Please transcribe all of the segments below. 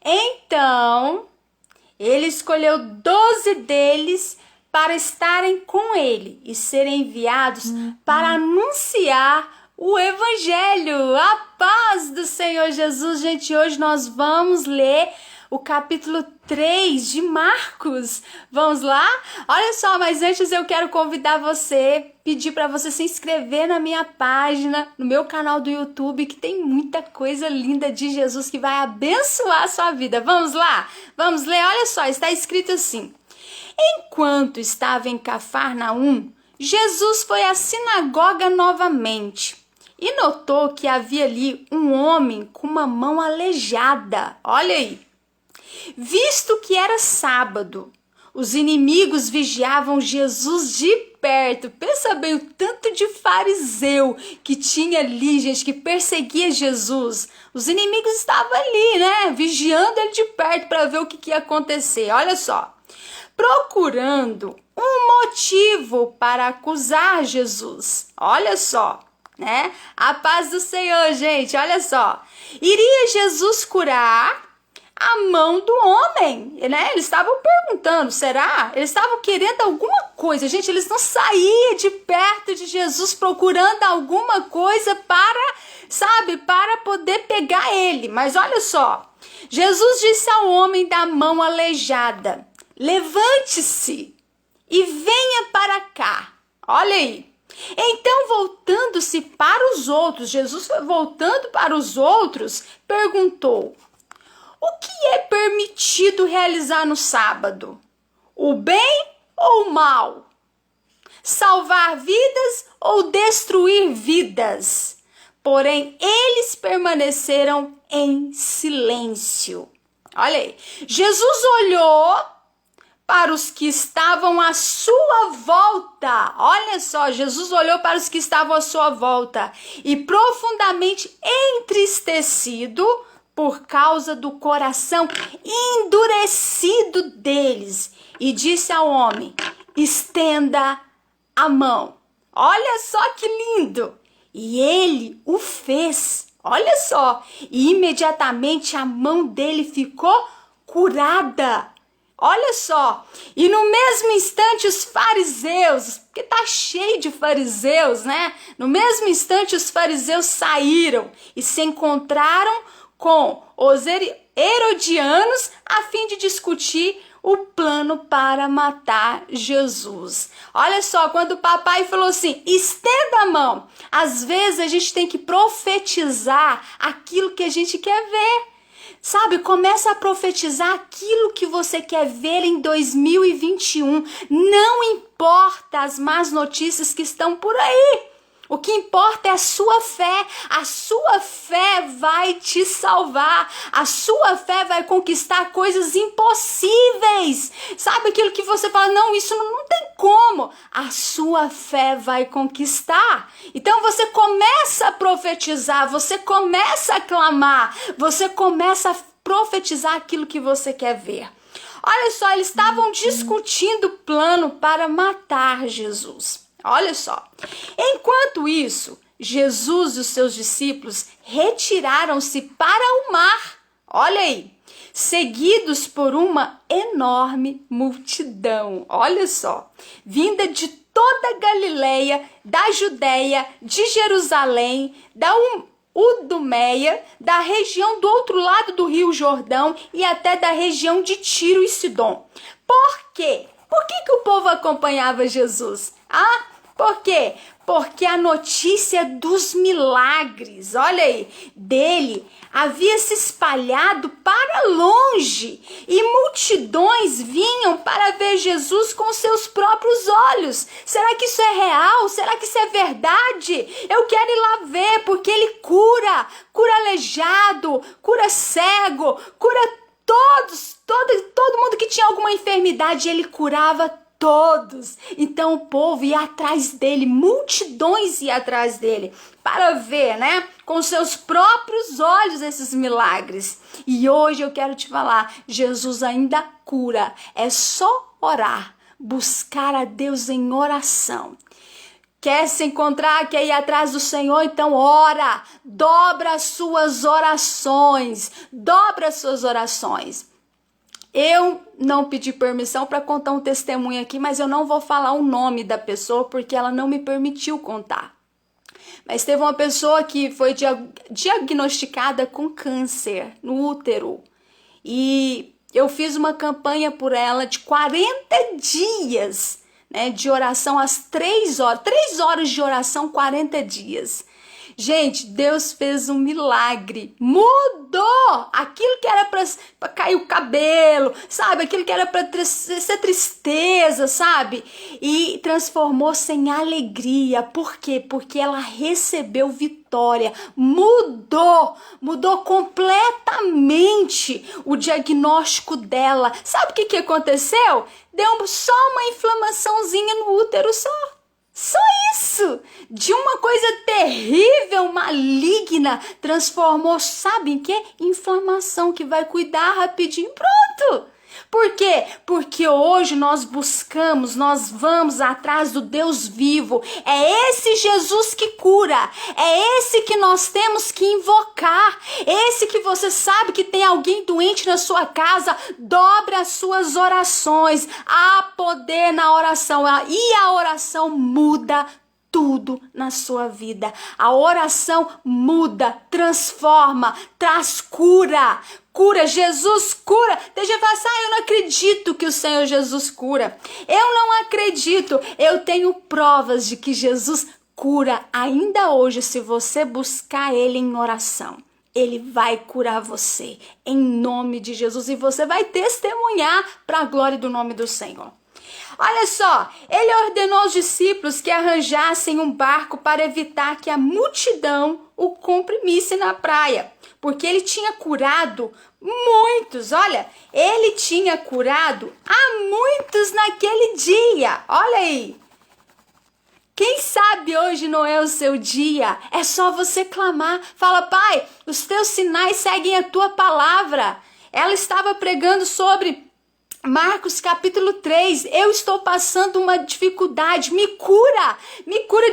Então, ele escolheu 12 deles para estarem com ele e serem enviados para anunciar o evangelho. A paz do Senhor Jesus. Gente, hoje nós vamos ler o capítulo 3 de Marcos. Vamos lá? Olha só, mas antes eu quero convidar você, pedir para você se inscrever na minha página, no meu canal do YouTube, que tem muita coisa linda de Jesus que vai abençoar a sua vida. Vamos lá? Vamos ler? Olha só, está escrito assim: enquanto estava em Cafarnaum, Jesus foi à sinagoga novamente e notou que havia ali um homem com uma mão aleijada. Olha aí. Visto que era sábado, os inimigos vigiavam Jesus de perto. Pensa bem o tanto de fariseu que tinha ali, gente, que perseguia Jesus. Os inimigos estavam ali, né? Vigiando ele de perto para ver o que ia acontecer. Olha só. Procurando um motivo para acusar Jesus. Olha só, né? A paz do Senhor, gente, olha só. Iria Jesus curar a mão do homem, né? Eles estavam perguntando, será? Eles estavam querendo alguma coisa. Gente, eles não saíam de perto de Jesus procurando alguma coisa para, sabe, para poder pegar ele. Mas olha só, Jesus disse ao homem da mão aleijada: levante-se e venha para cá. Olha aí. Então, voltando-se para os outros, Jesus foi voltando para os outros, perguntou: o que é permitido realizar no sábado? O bem ou o mal? Salvar vidas ou destruir vidas? Porém, eles permaneceram em silêncio. Olha aí. Jesus olhou para os que estavam à sua volta. Olha só, Jesus olhou para os que estavam à sua volta e profundamente entristecido por causa do coração endurecido deles, e disse ao homem: estenda a mão. Olha só que lindo! E ele o fez. Olha só, e imediatamente a mão dele ficou curada. Olha só, e no mesmo instante os fariseus, porque tá cheio de fariseus, né? No mesmo instante os fariseus saíram e se encontraram com os herodianos a fim de discutir o plano para matar Jesus. Olha só, quando o papai falou assim, estenda a mão, às vezes a gente tem que profetizar aquilo que a gente quer ver. Sabe, começa a profetizar aquilo que você quer ver em 2021. Não importa as más notícias que estão por aí. O que importa é a sua fé. A sua fé vai te salvar. A sua fé vai conquistar coisas impossíveis. Sabe aquilo que você fala, não, isso não tem como. A sua fé vai conquistar. Então você começa a profetizar, você começa a clamar, você começa a profetizar aquilo que você quer ver. Olha só, eles estavam discutindo o plano para matar Jesus. Olha só, enquanto isso, Jesus e os seus discípulos retiraram-se para o mar, olha aí, seguidos por uma enorme multidão, olha só, vinda de toda a Galileia, da Judeia, de Jerusalém, da Idumeia, da região do outro lado do Rio Jordão e até da região de Tiro e Sidom. Por quê? Por que o povo acompanhava Jesus? Por quê? Porque a notícia dos milagres, olha aí, dele havia se espalhado para longe e multidões vinham para ver Jesus com seus próprios olhos. Será que isso é real? Será que isso é verdade? Eu quero ir lá ver, porque ele cura aleijado, cura cego, cura todo mundo que tinha alguma enfermidade, ele curava todos. Então o povo ia atrás dele, multidões iam atrás dele para ver, né, com seus próprios olhos esses milagres. E hoje eu quero te falar, Jesus ainda cura. É só orar, buscar a Deus em oração. Quer se encontrar, quer ir atrás do Senhor? Então ora, dobra as suas orações, dobra as suas orações. Eu não pedi permissão para contar um testemunho aqui, mas eu não vou falar o nome da pessoa porque ela não me permitiu contar. Mas teve uma pessoa que foi diagnosticada com câncer no útero. E eu fiz uma campanha por ela de 40 dias, né, de oração às 3 horas. 3 horas de oração, 40 dias. Gente, Deus fez um milagre, mudou aquilo que era para cair o cabelo, sabe? Aquilo que era para ser tristeza, sabe? E transformou-se em alegria. Por quê? Porque ela recebeu vitória, mudou completamente o diagnóstico dela. Sabe o que aconteceu? Deu só uma inflamaçãozinha no útero Só isso, de uma coisa terrível, maligna, transformou, sabe em quê? Inflamação, que vai cuidar rapidinho, pronto. Por quê? Porque hoje nós buscamos, nós vamos atrás do Deus vivo. É esse Jesus que cura, é esse que nós temos que invocar, esse que você sabe que tem alguém doente na sua casa, dobra as suas orações, há poder na oração e a oração muda tudo na sua vida. A oração muda, transforma, traz cura. Cura, Jesus cura. Deixa eu falar assim, eu não acredito que o Senhor Jesus cura. Eu não acredito. Eu tenho provas de que Jesus cura ainda hoje, se você buscar Ele em oração. Ele vai curar você, em nome de Jesus. E você vai testemunhar para a glória do nome do Senhor. Olha só, ele ordenou aos discípulos que arranjassem um barco para evitar que a multidão o comprimisse na praia, porque ele tinha curado muitos. Olha, ele tinha curado a muitos naquele dia. Olha aí. Quem sabe hoje não é o seu dia? É só você clamar. Fala, Pai, os teus sinais seguem a tua palavra. Ela estava pregando sobre Marcos capítulo 3, eu estou passando uma dificuldade, me cura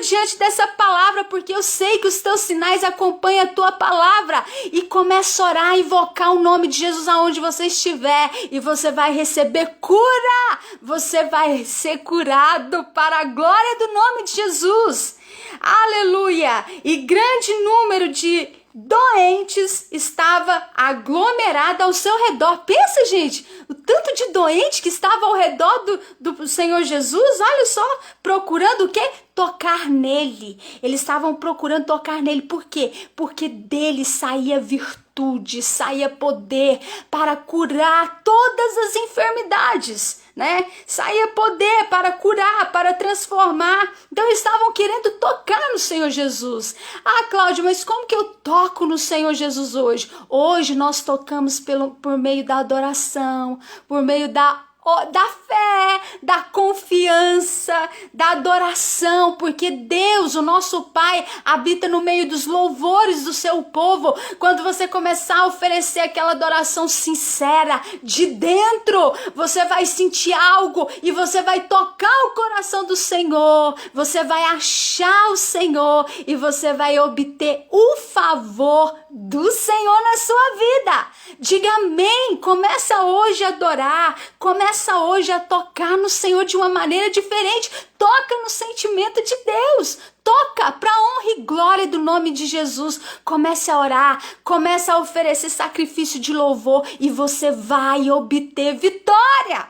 diante dessa palavra, porque eu sei que os teus sinais acompanham a tua palavra. E começa a orar, invocar o nome de Jesus aonde você estiver, e você vai receber cura, você vai ser curado para a glória do nome de Jesus. Aleluia! E grande número de doentes estava aglomerado ao seu redor. Pensa, gente, o tanto de doente que estava ao redor do Senhor Jesus. Olha só, procurando o quê? Tocar nele. Eles estavam procurando tocar nele. Por quê? Porque dele saía virtude, saía poder para curar todas as enfermidades, né? Saía poder para curar, para transformar. Então estavam querendo tocar no Senhor Jesus. Ah, Cláudia, mas como que eu toco no Senhor Jesus hoje? Hoje nós tocamos por meio da adoração, por meio da fé, da confiança, da adoração, porque Deus, o nosso Pai, habita no meio dos louvores do seu povo. Quando você começar a oferecer aquela adoração sincera de dentro, você vai sentir algo e você vai tocar o coração do Senhor, você vai achar o Senhor e você vai obter o favor do Senhor na sua vida. Diga amém, começa hoje a adorar, começa hoje a tocar no Senhor de uma maneira diferente. Toca no sentimento de Deus, toca para honra e glória do nome de Jesus. Comece a orar, comece a oferecer sacrifício de louvor e você vai obter vitória.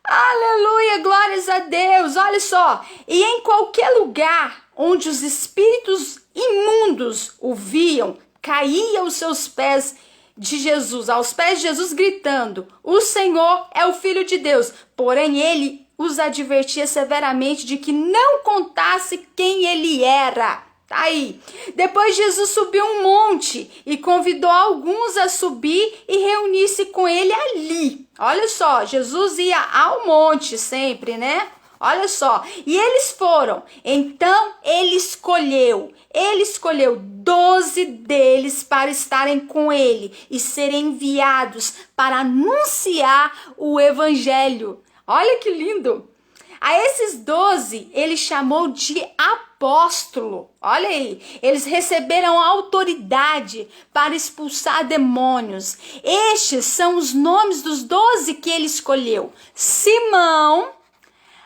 Aleluia, glórias a Deus. Olha só, e em qualquer lugar onde os espíritos imundos o viam, caía aos seus pés de Jesus, aos pés de Jesus, gritando: o Senhor é o Filho de Deus. Porém ele os advertia severamente de que não contasse quem ele era. Tá aí. Depois Jesus subiu um monte e convidou alguns a subir e reunir-se com ele ali. Olha só, Jesus ia ao monte sempre, né? Olha só, e eles foram. Então ele escolheu 12 deles para estarem com ele e serem enviados para anunciar o evangelho. Olha que lindo! A esses 12, ele chamou de apóstolo. Olha aí, eles receberam autoridade para expulsar demônios. Estes são os nomes dos 12 que ele escolheu. Simão,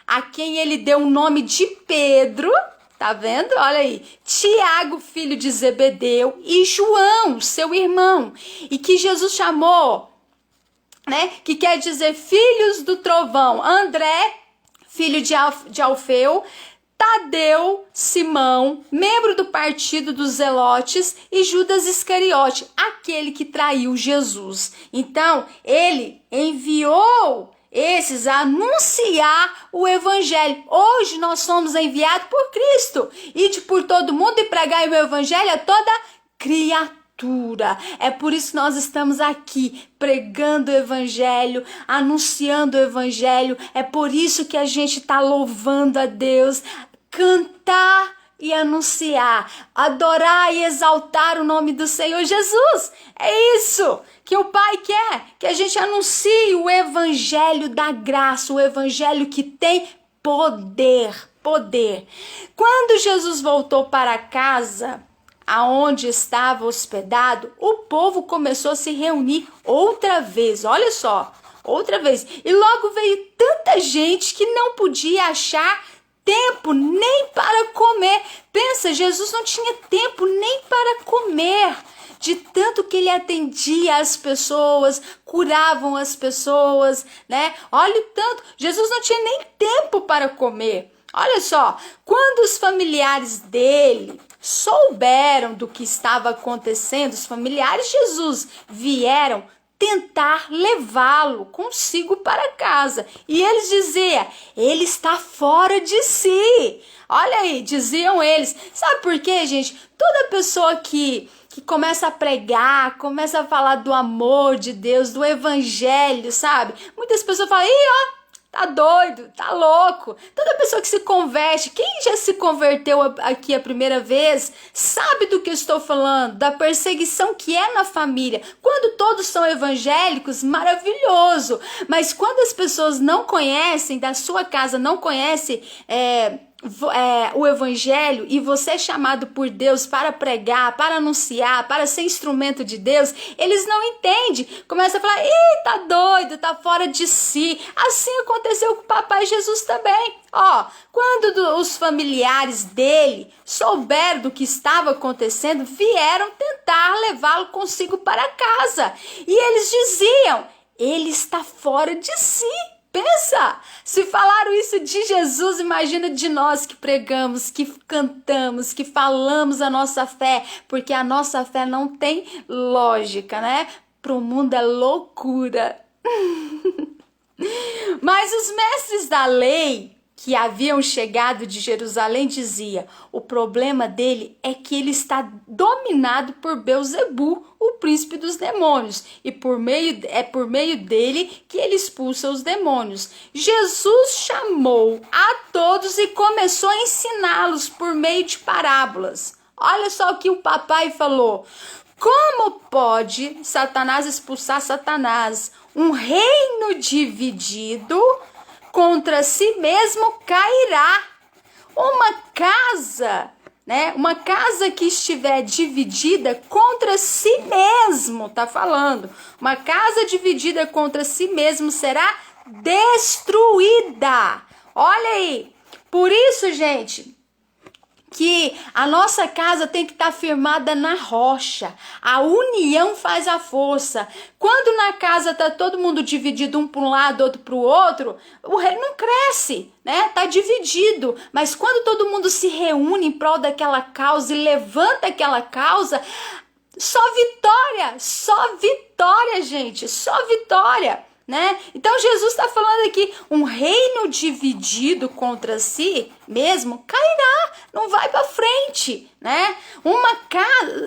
a quem ele deu o nome de Pedro, tá vendo? Olha aí. Tiago, filho de Zebedeu, e João, seu irmão, e que Jesus chamou, né? Que quer dizer filhos do trovão. André, filho de Alfeu, Tadeu, Simão, membro do partido dos Zelotes, e Judas Iscariote, aquele que traiu Jesus. Então, ele enviou esses a anunciar o evangelho. Hoje nós somos enviados por Cristo, ide por todo mundo e pregai o evangelho a toda criatura. É por isso que nós estamos aqui pregando o evangelho, anunciando o evangelho. É por isso que a gente está louvando a Deus, cantar e anunciar, adorar e exaltar o nome do Senhor Jesus. É isso que o Pai quer, que a gente anuncie o evangelho da graça, o evangelho que tem poder. Quando Jesus voltou para casa, aonde estava hospedado, o povo começou a se reunir outra vez. Olha só, outra vez. E logo veio tanta gente que não podia achar tempo nem para comer. Pensa, Jesus não tinha tempo nem para comer, de tanto que ele atendia as pessoas, curavam as pessoas, né? Olha o tanto, Jesus não tinha nem tempo para comer. Olha só, quando os familiares dele souberam do que estava acontecendo, os familiares de Jesus vieram tentar levá-lo consigo para casa. E eles diziam, ele está fora de si. Olha aí, diziam eles. Sabe por quê, gente? Toda pessoa que começa a pregar, começa a falar do amor de Deus, do evangelho, sabe? Muitas pessoas falam, ih, ó, tá doido, tá louco. Toda pessoa que se converte, quem já se converteu aqui a primeira vez, sabe do que eu estou falando, da perseguição que é na família. Quando todos são evangélicos, maravilhoso. Mas quando as pessoas não conhecem, da sua casa não conhecem o evangelho, e você é chamado por Deus para pregar, para anunciar, para ser instrumento de Deus, eles não entendem, começam a falar, ih, tá doido, tá fora de si. Assim aconteceu com o papai Jesus também. Ó, quando os familiares dele souberam do que estava acontecendo, vieram tentar levá-lo consigo para casa, e eles diziam, ele está fora de si. Pensa, se falaram isso de Jesus, imagina de nós que pregamos, que cantamos, que falamos a nossa fé, porque a nossa fé não tem lógica, né? Para o mundo é loucura. Mas os mestres da lei que haviam chegado de Jerusalém dizia, o problema dele é que ele está dominado por Belzebu, o príncipe dos demônios, e por meio dele que ele expulsa os demônios. Jesus chamou a todos e começou a ensiná-los por meio de parábolas. Olha só o que o papai falou. Como pode Satanás expulsar Satanás? Um reino dividido contra si mesmo cairá. Uma casa, né? Uma casa que estiver dividida contra si mesmo, tá falando. Uma casa dividida contra si mesmo será destruída. Olha aí. Por isso, gente, que a nossa casa tem que estar firmada na rocha. A união faz a força. Quando na casa tá todo mundo dividido, um para um lado, outro para o outro, o reino não cresce, né? Tá dividido. Mas quando todo mundo se reúne em prol daquela causa e levanta aquela causa, só vitória, gente, só vitória, né? Então Jesus está falando aqui, um reino dividido contra si mesmo, cairá, não vai para frente, né?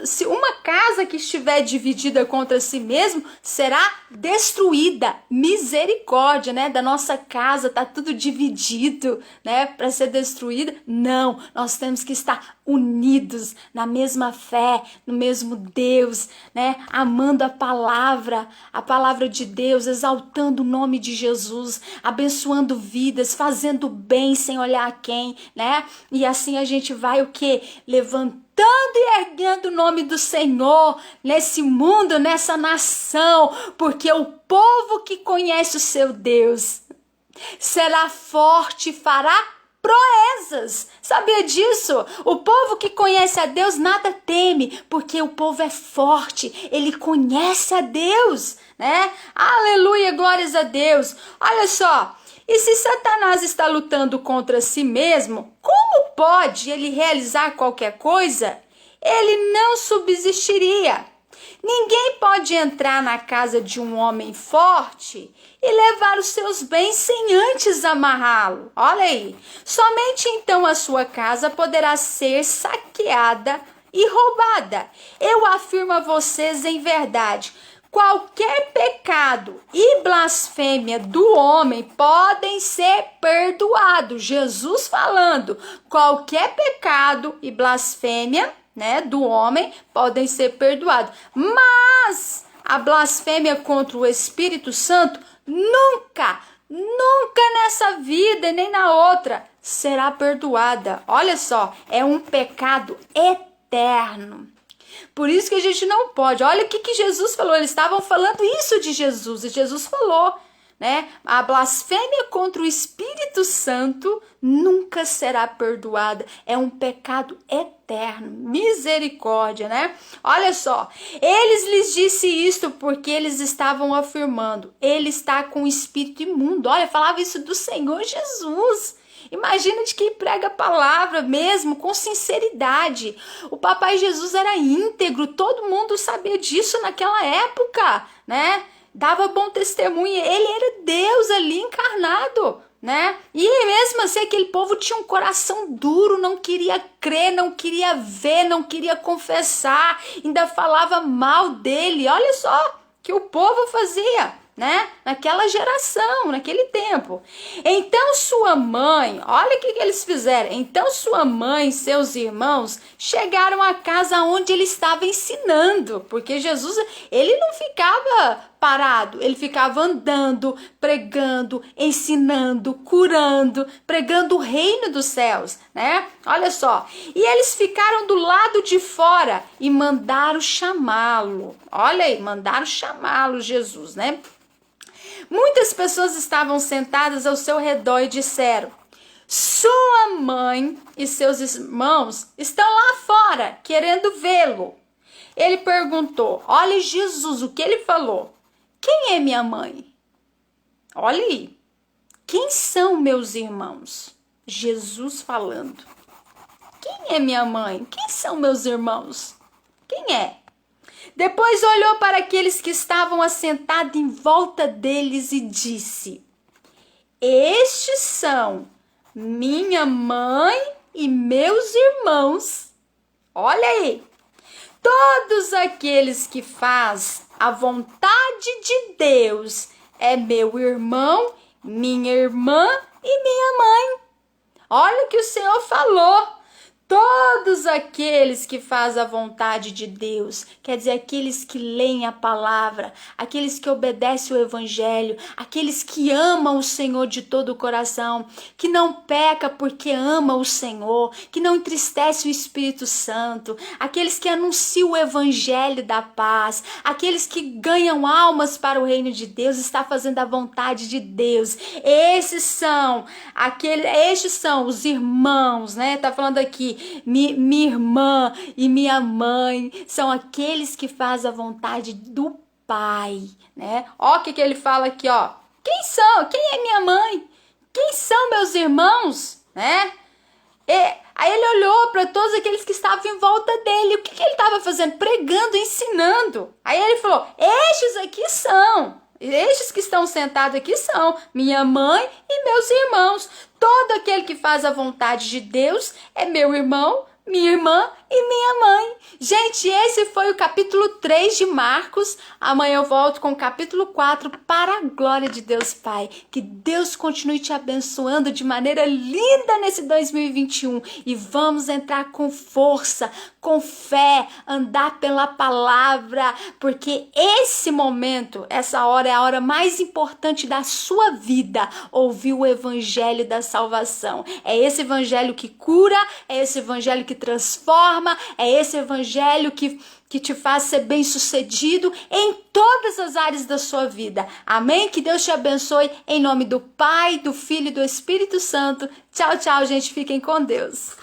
Se uma casa que estiver dividida contra si mesmo será destruída. Misericórdia, né? Da nossa casa tá tudo dividido, né? Para ser destruída? Não, nós temos que estar unidos na mesma fé, no mesmo Deus, né? Amando a palavra de Deus, exaltando o nome de Jesus, abençoando vidas, fazendo bem sem olhar a quem, né? E assim a gente vai o quê? Levantando e erguendo o nome do Senhor nesse mundo, nessa nação, porque o povo que conhece o seu Deus será forte e fará proezas. Sabia disso? O povo que conhece a Deus nada teme, porque o povo é forte, ele conhece a Deus, né? Aleluia, glórias a Deus. Olha só, e se Satanás está lutando contra si mesmo, como pode ele realizar qualquer coisa? Ele não subsistiria. Ninguém pode entrar na casa de um homem forte e levar os seus bens sem antes amarrá-lo. Olha aí. Somente então a sua casa poderá ser saqueada e roubada. Eu afirmo a vocês em verdade, qualquer pecado e blasfêmia do homem podem ser perdoados. Jesus falando, qualquer pecado e blasfêmia, né, do homem podem ser perdoados. Mas a blasfêmia contra o Espírito Santo nunca nessa vida e nem na outra será perdoada. Olha só, é um pecado eterno. Por isso que a gente não pode. Olha o que Jesus falou. Eles estavam falando isso de Jesus. E Jesus falou, né? A blasfêmia contra o Espírito Santo nunca será perdoada. É um pecado eterno. Misericórdia, né? Olha só. Eles lhes disse isto porque eles estavam afirmando. Ele está com o espírito imundo. Olha, falava isso do Senhor Jesus. Imagina de quem prega a palavra mesmo, com sinceridade. O papai Jesus era íntegro, todo mundo sabia disso naquela época, né? Dava bom testemunho, ele era Deus ali encarnado, né? E mesmo assim aquele povo tinha um coração duro, não queria crer, não queria ver, não queria confessar, ainda falava mal dele. Olha só que o povo fazia, né? Naquela geração, naquele tempo. Então sua mãe, olha o que eles fizeram. Então sua mãe e seus irmãos chegaram à casa onde ele estava ensinando, porque Jesus, ele não ficava parado, ele ficava andando, pregando, ensinando, curando, pregando o reino dos céus, né? Olha só. E eles ficaram do lado de fora e mandaram chamá-lo. Olha aí, mandaram chamá-lo, Jesus, né? Muitas pessoas estavam sentadas ao seu redor e disseram: sua mãe e seus irmãos estão lá fora, querendo vê-lo. Ele perguntou, olha Jesus, o que ele falou? Quem é minha mãe? Olha aí. Quem são meus irmãos? Jesus falando. Quem é minha mãe? Quem são meus irmãos? Quem é? Depois olhou para aqueles que estavam assentados em volta deles e disse: estes são minha mãe e meus irmãos. Olha aí. Todos aqueles que faz a vontade de Deus é meu irmão, minha irmã e minha mãe. Olha o que o Senhor falou. Todos aqueles que fazem a vontade de Deus, quer dizer, aqueles que leem a palavra, aqueles que obedecem o evangelho, aqueles que amam o Senhor de todo o coração, que não peca porque ama o Senhor, que não entristece o Espírito Santo, aqueles que anunciam o evangelho da paz, aqueles que ganham almas para o reino de Deus, está fazendo a vontade de Deus. Estes são os irmãos, né? Tá falando aqui, minha irmã e minha mãe são aqueles que fazem a vontade do Pai, né? Ó o que ele fala aqui, ó. Quem são? Quem é minha mãe? Quem são meus irmãos? Né? Aí ele olhou para todos aqueles que estavam em volta dele. O que ele estava fazendo? Pregando, ensinando. Aí ele falou, estes aqui são. Estes que estão sentados aqui são minha mãe e meus irmãos. Todo aquele que faz a vontade de Deus é meu irmão, minha irmã e minha mãe. Gente, esse foi o capítulo 3 de Marcos. Amanhã eu volto com o capítulo 4 para a glória de Deus Pai. Que Deus continue te abençoando de maneira linda nesse 2021. E vamos entrar com força, com fé, andar pela palavra, porque esse momento, essa hora é a hora mais importante da sua vida. Ouvir o evangelho da salvação. É esse evangelho que cura, é esse evangelho que transforma, é esse evangelho que te faz ser bem-sucedido em todas as áreas da sua vida. Amém? Que Deus te abençoe em nome do Pai, do Filho e do Espírito Santo. Tchau, tchau, gente. Fiquem com Deus.